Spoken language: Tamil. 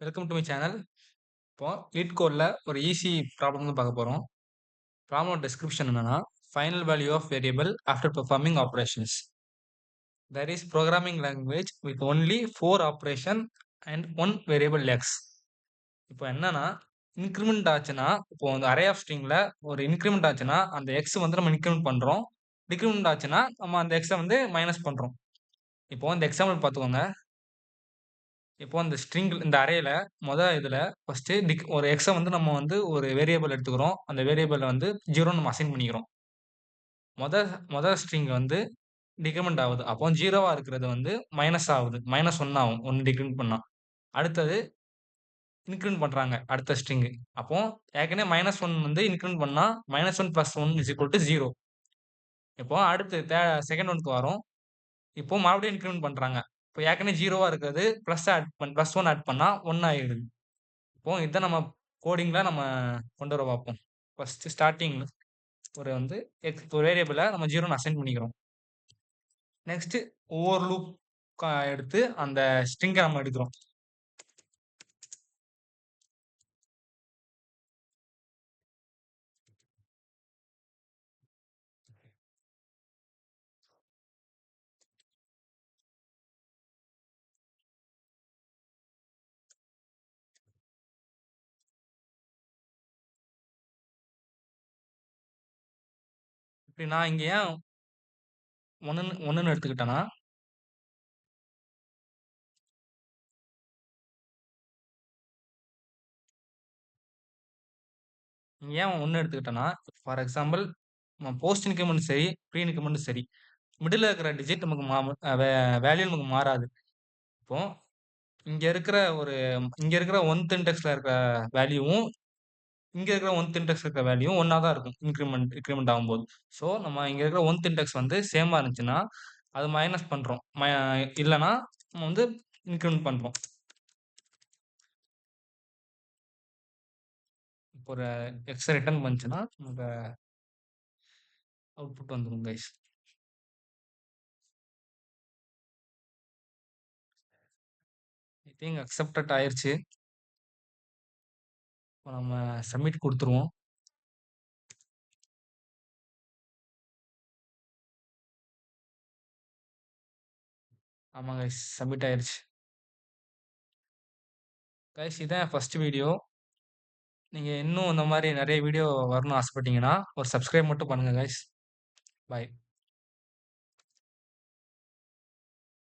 Welcome to my channel. இப்போ லீட் கோட்ல ஒரு ஈஸி ப்ராப்ளம் தான் பார்க்க போறோம். ப்ராப்ளம் டிஸ்கிரிப்ஷன் என்னன்னா, final value of variable after performing operations. There is programming language with only 4 operation and 1 variable x. இப்போ என்னன்னா, இன்கிரிமெண்ட் ஆச்சுன்னா, இப்போ அந்த அரே ஆஃப் ஸ்ட்ரிங்ல ஒரு இன்கிரிமெண்ட் ஆச்சுன்னா, அந்த எக்ஸ் வந்து நம்ம இன்கிரிமெண்ட் பண்றோம். டிக்ரிமெண்ட் ஆச்சுன்னா, நம்ம அந்த எக்ஸ வந்து மைனஸ் பண்றோம். இப்போ இந்த எக்ஸாம்பிள் பார்த்துக்கோங்க. இப்போ அந்த இந்த அரேல இதுல ஃபர்ஸ்ட்டு ஒரு எக்ஸ வந்து நம்ம வந்து ஒரு வேரியபிள் எடுத்துக்கிறோம். அந்த வேரியபிள வந்து 0ன்னு நம்ம அசைன் பண்ணிக்கிறோம். மொத மொத ஸ்ட்ரிங் வந்து டிக்ரிமெண்ட் ஆவுது. அப்போ 0வா இருக்கிறது வந்து மைனஸ் ஆவுது. -1 ஆகும். 1 டிக்ரிமெண்ட் பண்ணா. அடுத்தது இன்கிரிமெண்ட் பண்றாங்க. அடுத்த ஸ்ட்ரிங். அப்போ ஏற்கனவே -1 வந்து இன்கிரிமெண்ட் பண்ணா -1 + 1 0. இப்போ அடுத்து செகண்ட் ஒன்க்கு வரோம். இப்போ மறுபடியும் இன்கிரிமெண்ட் பண்றாங்க. இப்போ ஏற்கனவே 0வா இருக்கிறது +1 ஆட் பண்ணா 1 ஆயிடுது. இப்போ இத நம்ம கோடிங்ல நம்ம கொண்டு வர பார்ப்போம். ஃபர்ஸ்ட் ஸ்டார்ட்டிங்ல வந்து ஒரு வேரியபிள நம்ம 0ன்னு அசைன் பண்ணிக்கிறோம். நெக்ஸ்ட் ஒவ்வொரு லூப் எடுத்து அந்த ஸ்ட்ரிங்க நம்ம எடுக்கிறோம். இப்படி நான் இங்க ஏன் 1ன்னு எடுத்துக்கிட்டேன்னா, இங்க ஏன் 1 எடுத்துக்கிட்டேன்னா, ஃபார் எக்ஸாம்பிள் நம்ம போஸ்ட் இன்கிரிமென்ட்டும் சரி, ப்ரீ இன்கிரிமென்ட்டும் சரி, மிடில்ல இருக்கிற டிஜிட் நமக்கு மா அ வே வேல்யூ நமக்கு மாறாது. இப்போ இங்க இருக்கிற 1th இண்டெக்ஸ்ல இருக்கிற வேல்யூவும் இங்க இருக்கிற 1th இண்டெக்ஸ் இருக்கிற வேல்யூ ஒண்ணா தான் இருக்கும். இன்கிரிமெண்ட் ஆகும்போது. ஸோ, நம்ம இங்க இருக்கிற 1th இண்டெக்ஸ் வந்து சேமா இருந்துச்சுன்னா, அது மைனஸ் பண்றோம். இல்லன்னா நம்ம வந்து இன்கிரிமெண்ட் பண்றோம். இப்போ ஒரு எக்ஸ ரிட்டர்ன் பண்ணுச்சுன்னா, நமக்கு அவுட்புட் வந்துரும் கைஸ். ஐ திங்க் அக்செப்டட் ஆயிருச்சு. இப்போ நம்ம சப்மிட் குடுத்துருவோம். ஆமா கைஸ், சப்மிட் ஆயிருச்சு. கைஸ், இதான் ஃபர்ஸ்ட் வீடியோ. நீங்க இன்னும் இந்த மாரி நெறைய வீடியோ வரணும்னு ஆசைப்பட்டீங்கன்னா, ஒரு சப்ஸ்கிரைப் மட்டும் பண்ணுங்க கைஸ். பாய்.